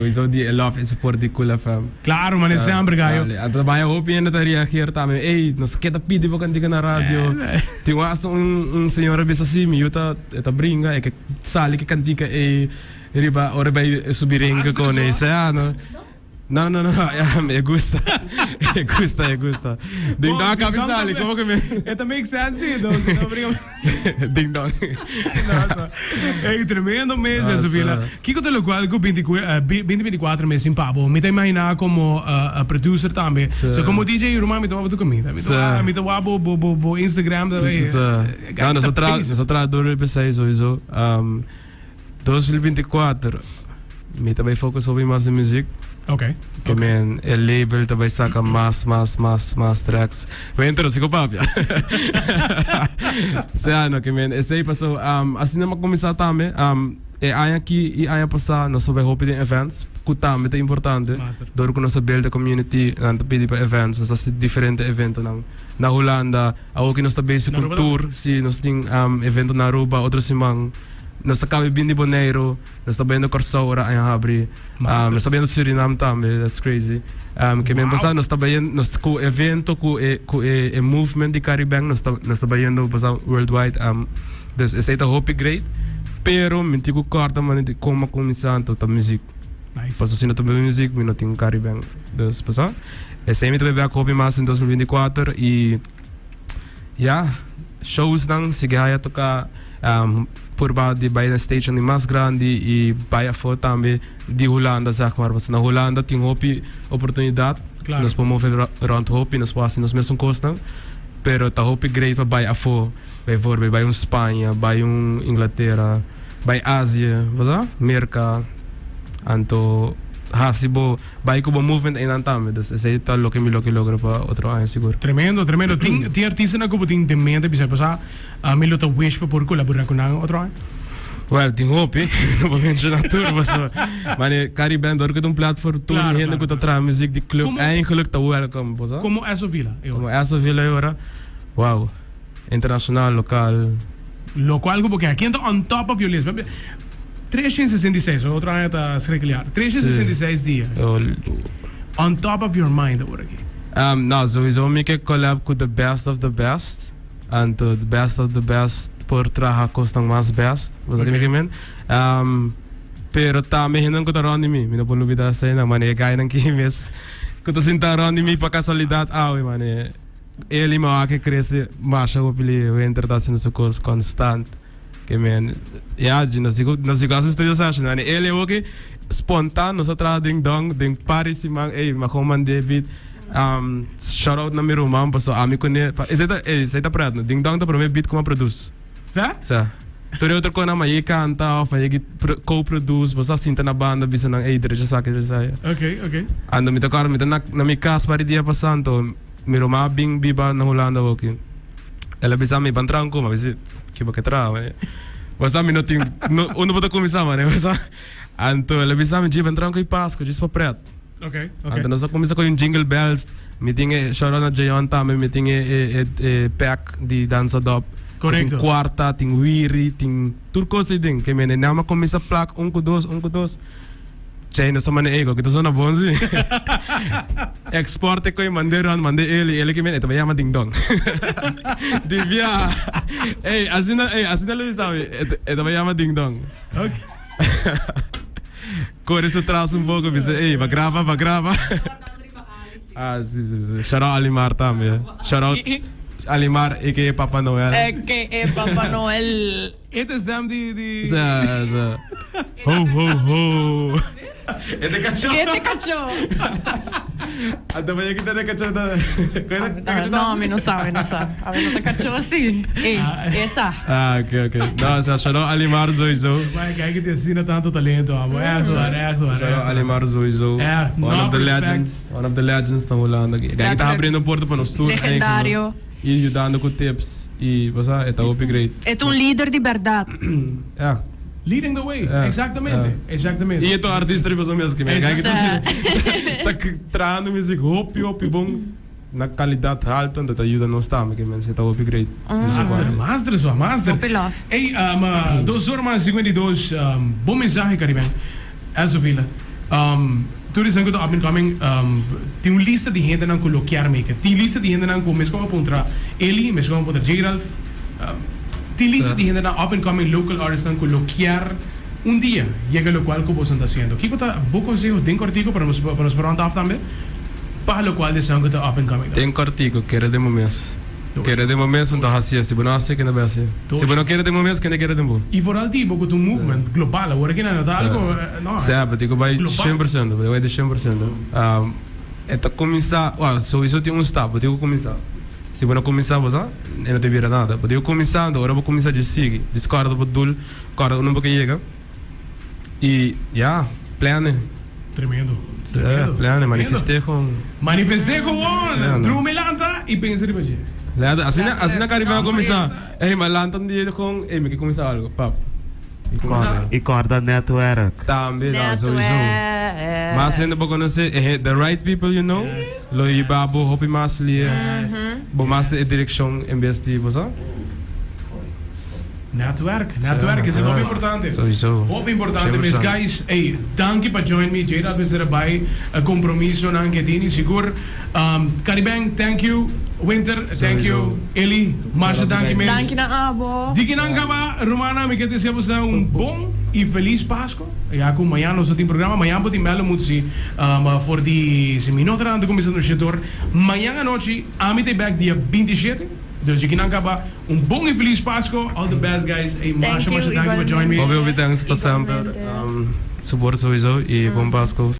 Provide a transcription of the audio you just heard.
Sowieso die love en support die Cool FM. Claro, man, é sempre, Gaio. Até vai ouvir ainda reagir também. Ei, nós quer pedir para cantar na rádio. Tem um senhor que assim, me tá brinca, é que sale que cantica e riba ora vai subir enga com esse ano. No, me gusta. Me gusta. Ding dong kabisali, como que me... It makes sense, então, se não brinca... Ding dong. Nossa, é tremendo mesmo, Sofia. Que que lo qual que 24 meses em Pabo, me tá imaginar como a producer também. So como DJ, o me tava do caminho. Me tava bo Instagram também. Não, nós atrás do RP6 sowieso. 2024. Me também foco sobre mais de música. Ok. Que men, el label também saca mais tracks. Vai entrar assim com papi. Sério, que men, esse aí passou, assim não começar também, é aí aqui e aí passar, nós só vai roubar de events, que também é importante. Dor que nós build a community, nós pedir para events, nós fazemos diferentes eventos na Holanda, ao que nós também se cultura, se nós tem evento na Aruba, outros simang. Nós acabamos de Bonaire, nós estamos vendo Corsão, ora em Habri, nós estamos vendo Suriname também, that's crazy. Que mesmo passar, nós estamos vendo com evento, com o movement de Caribbean, nós estamos vendo worldwide. Dus esse é hope great, pero minti ko corta man como começar a música. Nice. Passou assim na música, mas não tem Caribbean. Dus passar, esse é também vai hope mais em 2024 e shows não, se ganha tocar por baixo de na station mais grande e vai a foto também de Holanda, zeg maar. Na Holanda tem oportunidade, claro. Nós podemos mover around Hopi, nós podemos nos mesmos costas, pero tá Hopi great para vai a foto, vai Espanha, vai Inglaterra, vai Ásia, você? América, anto hasibo, vai com o movement em antame, dus esse é lo que me logra para outro ano seguro. Tremendo. Tem artista na que tem mente, bisa passar, me lo wish para colaborar com outro ano. Well, tem hope, não vou mencionar tudo, mas Caribbean dor que tem platform tudo, gente que tá traz música de club, eigenlijk tá welcome, você? Como essa vila? Como essa vila agora, wow, internacional, local. Local, porque aqui entra on top of your list. 366, outra ano está escrever. 366 dias. On top of your mind, agora aqui. Não, sowieso me que collab com the best of the best. And the best of the best por traha costam mais best. Você que me pero também não que tá ronde me não pode olvidar sei não, mano, é gai não que mes. Que tá sentado ronde me para casualidade, mano. Ele me que cresce, mas eu peli o enter tá sendo so constante. Que man, nós digo studio session, mano. Ele é o que espontâneo, nós atrás ding dong, ding party si mang, makoman David. Shout out na meu irmão, passou a mim com ele. Esse tá preto, ding dong tá para mim beat como produz. Sa? Tudo outro coisa mas ele canta, ou faz co-produce, você sinta na banda, bisa nang deixa saque saya. Ok. Ando me tocar, me na minha casa para dia passando, meu irmão bing biba na Holanda aqui. Ela bisa me bantranco, mas que ba que tra, mas a mim não tem, não pode começar, mano. Então ela bisa me de bantranco e Páscoa, diz para preto. Ok. Então nós começamos com jingle bells, me tinha shout out na Jayon também, me tinha pack de dança dop. Correcto. Tem quarta, tem wiri, tem tudo coisa assim, que me não mas começa placa com dois. China sa man ego, kita so na bonzi. Export ko mande ele que me ito llama ding dong. Divya. Asina lo sabe, ito llama ding dong. Okay. Corre isso traz pouco, dice, va grava. Sì. Shout out Alimar também. Shout out Alimar, a.k.a. Papa Noel. Papa Noel. It is them die... Ho. Este cachorro. Até vai que tá cachorro. No, me não sabe. A ver, não tá cachorro assim. Essa. Ok. Não, shout out Alimar sowieso. Mas kijk, het is zien tanto talento, amor. Echt waar. Shout out Alimar sowieso. One of the legends na Holanda. Kijk, tá abrindo porta para nós tudo. Legendário. E ajudando com tips. E você é tá upgrade. É líder de verdade. Leading the way, exatamente. E então artista de você mesmo que me kijk, tá traindo música hopi bom na qualidade alta, então ajuda nós também que me tá upgrade. Master. Ei, 2 horas mais 52, bom mensagem, Caribbean. Essa vila. Toen is ook de up and coming. Tem uma lista de gente não colocar make. Tem lista de gente não começou a contra Eli, começou a contra J-Ralph. Tem lista de gente não up and coming local artists não colocar dia. Llega lo cual que vos están haciendo. ¿Qué cosa vos consejos den cortico para nos preguntar también? Para lo cual desean que está up and coming. Tem cortico, quer de momento. Quer de momento então assim, se você não acha que não vai ser. Se você não quer de momento, que não quer de momento. E vooral die, porque tu movement global, agora que não é algo, não. Sabe, digo vai 100%, vai de 100%. É tá começar, só isso tem step, digo começar. Se você não começar, você não te vira nada. Digo começando, agora vou começar de seguir, discorda do dul, corda não porque chega. E plane. Tremendo. Plane, manifestei com. Manifestei com on. Drumelanta e pensa de você. Assim na Caribe vai começar. Mas lá então dia com, me que começar algo, papo. E corda network. Também, sowieso. Mas ainda para conhecer, the right people, you know. Lo ibabo, hopi mas li. Bo mas a direção investivo, sabe? Network is heel importante. Sowieso. Heel importante. Mas guys, hey, dank je voor join me. J-Ralph is erbij. Compromiso na Angetini, sigur. Caribang, thank you. Winter, thank you. Eli, Masha, dank je Dank je na Abo. Diki Nankaba, Romana, me quero desejar você bom e feliz Páscoa. Já com amanhã nós temos programa. Amanhã pode melo muito se for de se minutos antes de começar no setor. Amanhã à noite, a mim back dia 27. Dus Diki Nankaba, bom e feliz Páscoa. All the best guys. Hey, Masha, thank you for joining me. Obviamente, thanks para sempre. Suporte sowieso e bom Páscoa.